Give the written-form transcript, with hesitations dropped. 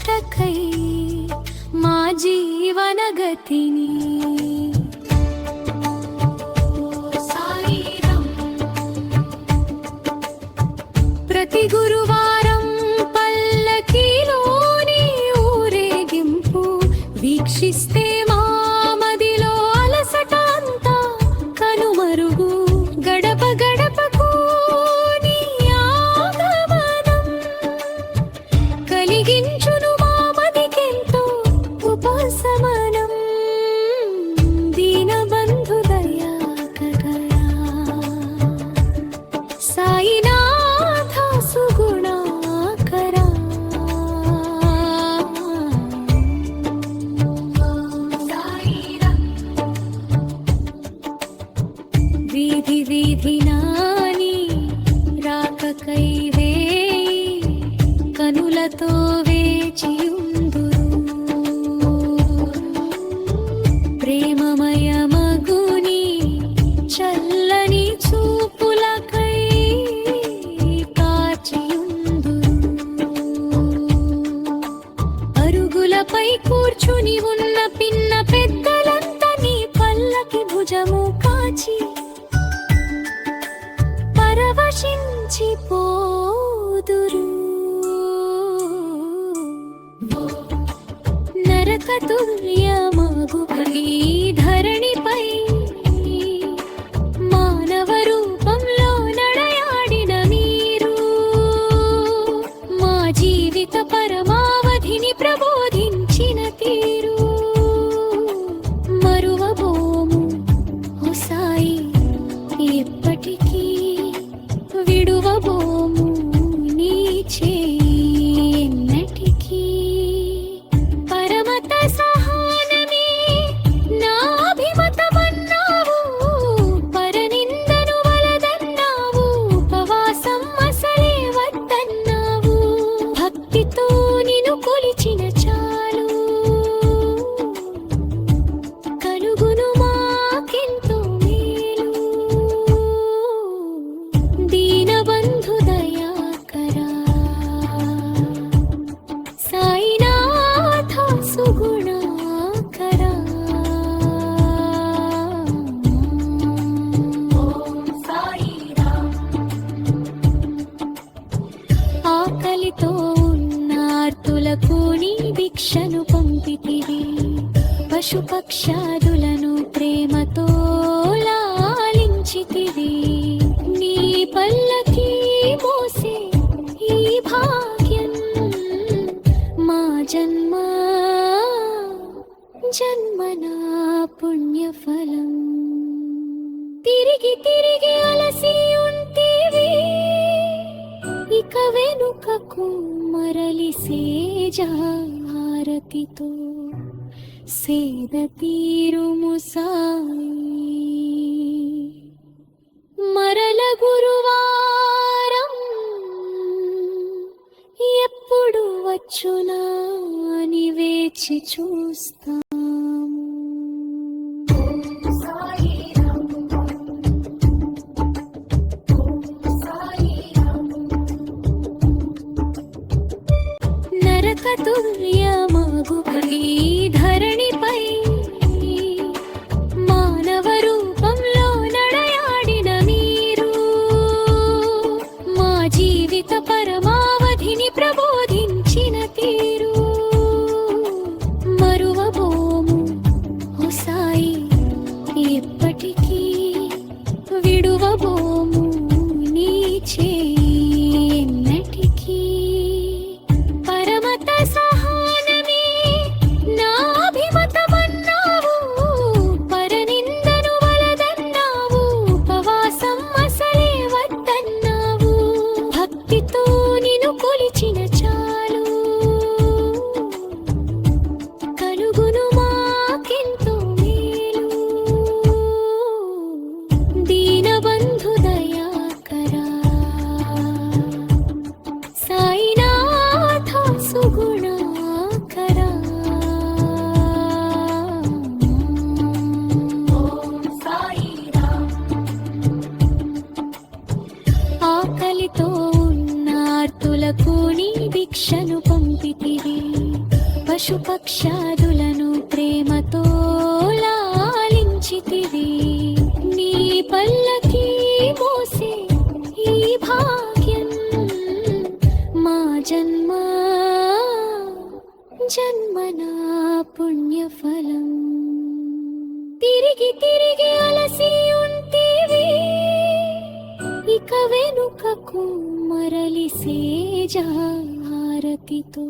రక్షకై మా జీవన గతిని ప్రతి గురువారం పల్లకీలోని ఊరేగింపు వీక్షిస్తే మా మదిలో అలసట అంతా కనుమరుగు గడప గడపకు నీ ఆగమనం కలిగించును మా మదికెంతో ఉపశమనం దీనబంధు దయాకరా సాయినాథ సుగుణాకరా వీధి వీధి నాని రాకకై వేయి కనులతో వేచియుందురు ప్రేమమయ మగుని చల్లని చూపులకై కాచియుందురు అరుగులపై కూర్చుని ఉన్న పిన్న పెద్దలంతా నీ పల్లకి భుజము కాచి పరవశించిపోదురు నరకతుల్యమగు ఈ ధరణిపై మానవ రూపంలో నడయాడిన మీరు మా జీవిత పరమావధిని ప్రబోధించిన తీరు మరువబోము ఓ సాయి ఎప్పటికీ విడువబోము నీ చేయి ఎన్నటికీ పరమత సహనమే నా అభిమతమన్నావు పరనిందను వలదన్నావు ఉపవాసం అసలే వద్దన్నావు భక్తితో నిన్ను కొలిచిన చాలు కలుగును మాకెంతో మేలు దీనబంధు దయాకరా సాయినాథ సుగుణాకరా ఆకలితో ఉన్నార్తులకు నీ భిక్షను పంపితివి పశుపక్షాదులను ప్రేమతో లాలించితివి నీ పల్లకి మోసే ఈ భాగ్యం మా జన్మ జన్మనా పుణ్యఫలం తిరిగి తిరిగి అలసి ఉంటివి ఇక వెనుకకు మరలి సేజారతితో సేద తీరుము సాయి మరల గురువారం ఎప్పుడు వచ్చునా అని వేచి చూస్తాము నరకతుల్యమగు ఈ ధరణిపై మానవ రూపంలో నడయాడిన మీరు మా జీవిత పరమావధిని ప్రబోధించిన తీరు మరువబోము ఓ సాయి ఎప్పటికీ విడువబోము నీ చేయి ఎన్నటికీ పరమత సహనమే నా అభిమతమన్నావు పరనిందను వలదన్నావు ఉపవాసం అసలే వద్దన్నావు భక్తితో నిన్ను కొలిచిన చాలు కలుగును మాకెంతో మేలు దీనబంధు దయాకరా పశుపక్షాదులను ప్రేమతో లాలించితివి నీ పల్లకి మోసే ఈ భాగ్యం మా జన్మ జన్మనా పుణ్యఫలం తిరిగి తిరిగి అలసి ఉంటివి ఇక వెనుకకు మరలి సేజ హారతితో